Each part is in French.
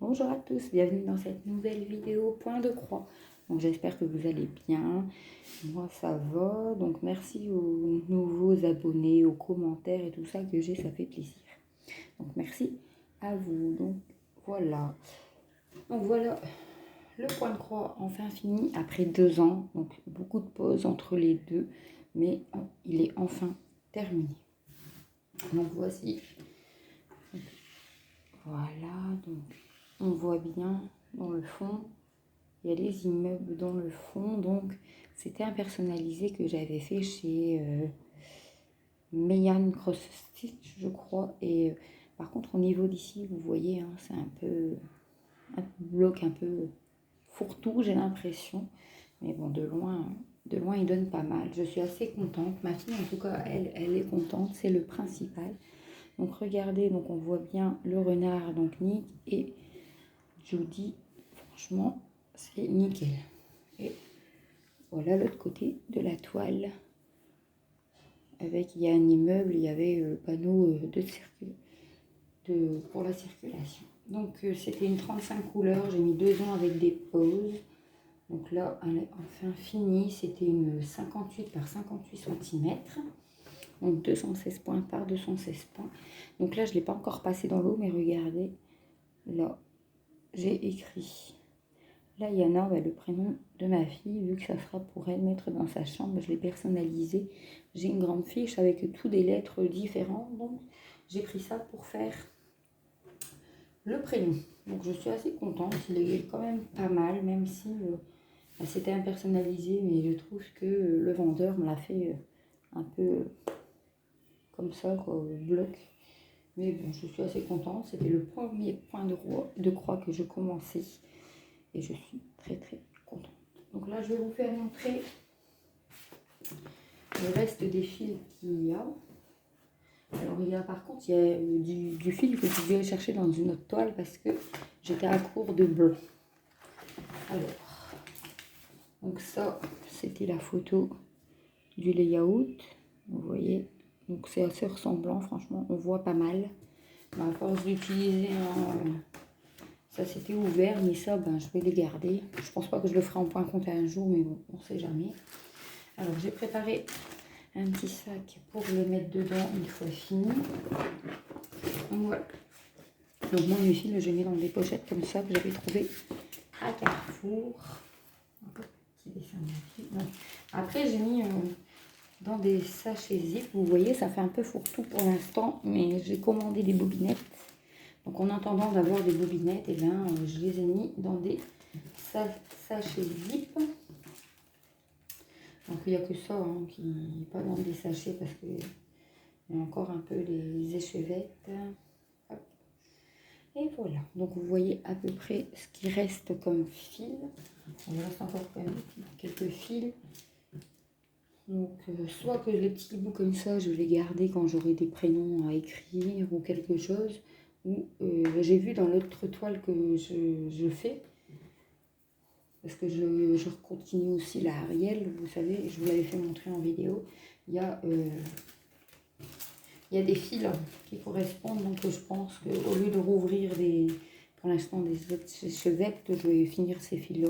Bonjour à tous, bienvenue dans cette nouvelle vidéo point de croix. Donc j'espère que vous allez bien, moi ça va, donc merci aux nouveaux abonnés, aux commentaires et tout ça que j'ai, ça fait plaisir. Donc merci à vous, donc voilà le point de croix enfin fini après 2 ans, donc beaucoup de pauses entre les deux, mais il est enfin terminé. Donc voici, voilà, donc on voit bien dans le fond, il y a les immeubles dans le fond. Donc c'était un personnalisé que j'avais fait chez Mayan Cross Stitch, je crois. Et par contre au niveau d'ici, vous voyez, hein, c'est un bloc un peu fourre-tout, j'ai l'impression. Mais bon, de loin il donne pas mal. Je suis assez contente. Ma fille en tout cas, elle est contente, c'est le principal. Donc regardez, donc on voit bien le renard, donc Nick et Judy. Franchement, c'est nickel. Et voilà l'autre côté de la toile. Avec, il y a un immeuble, il y avait le panneau pour la circulation. Donc c'était une 35 couleurs, j'ai mis 2 ans avec des pauses. Donc là, elle est enfin finie. C'était une 58 par 58 cm. Donc 216 points par 216 points. Donc là, je ne l'ai pas encore passé dans l'eau, mais regardez. Là, j'ai écrit. Là, il y en a le prénom de ma fille, vu que ça sera pour elle mettre dans sa chambre. Je l'ai personnalisé. J'ai une grande fiche avec toutes des lettres différentes. Donc, j'ai pris ça pour faire le prénom. Donc, je suis assez contente. Il est quand même pas mal, même si c'était impersonnalisé. Mais je trouve que le vendeur me l'a fait un peu comme ça, quoi, au bloc. Mais bon, je suis assez contente. C'était le premier point de croix que je commençais. Et je suis très contente. Donc là, je vais vous faire montrer le reste des fils qu'il y a. Alors il y a par contre, il y a du fil que je vais chercher dans une autre toile parce que j'étais à court de blanc. Alors, donc ça, c'était la photo du layout. Vous voyez, donc c'est assez ressemblant, franchement, on voit pas mal. Mais à force d'utiliser ça c'était ouvert, mais ça, je vais les garder. Je pense pas que je le ferai en point compte un jour, mais bon, on sait jamais. Alors, j'ai préparé un petit sac pour le mettre dedans une fois fini. Donc, voilà. Donc, moi, mes fils, je les mets dans des pochettes comme ça que j'avais trouvé à Carrefour. Petit dessin de ma fille. Après, j'ai mis dans des sachets zip. Vous voyez, ça fait un peu fourre-tout pour l'instant, mais j'ai commandé des bobinettes. Donc en attendant d'avoir des bobinettes, je les ai mis dans des sachets zip. Donc il n'y a que ça qui n'est pas dans des sachets parce qu'il y a encore un peu les échevettes. Hop. Et voilà. Donc vous voyez à peu près ce qui reste comme fil. Il reste encore quand même quelques fils. Donc soit que les petits bouts comme ça, je vais les garder quand j'aurai des prénoms à écrire ou quelque chose. Ou j'ai vu dans l'autre toile que je fais, parce que je continue aussi la Ariel, vous savez, je vous l'avais fait montrer en vidéo, il y a des fils qui correspondent, donc je pense qu'au lieu de rouvrir pour l'instant des autres chevettes, je vais finir ces fils-là,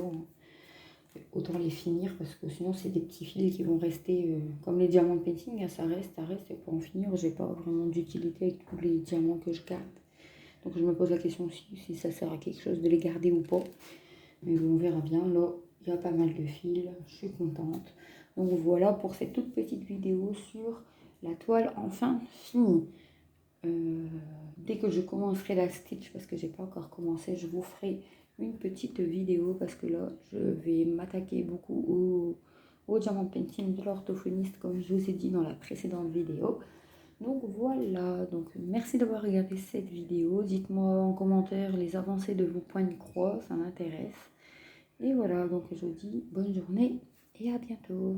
autant les finir, parce que sinon c'est des petits fils qui vont rester, comme les diamants de painting, ça reste, et pour en finir, j'ai pas vraiment d'utilité avec tous les diamants que je garde. Donc je me pose la question aussi si ça sert à quelque chose de les garder ou pas. Mais bon, on verra bien. Là, il y a pas mal de fils. Je suis contente. Donc voilà pour cette toute petite vidéo sur la toile enfin finie. Dès que je commencerai la stitch, parce que j'ai pas encore commencé, je vous ferai une petite vidéo parce que là, je vais m'attaquer beaucoup au diamant painting de l'orthophoniste comme je vous ai dit dans la précédente vidéo. Donc voilà, donc merci d'avoir regardé cette vidéo. Dites-moi en commentaire les avancées de vos points de croix, ça m'intéresse. Et voilà, donc je vous dis bonne journée et à bientôt.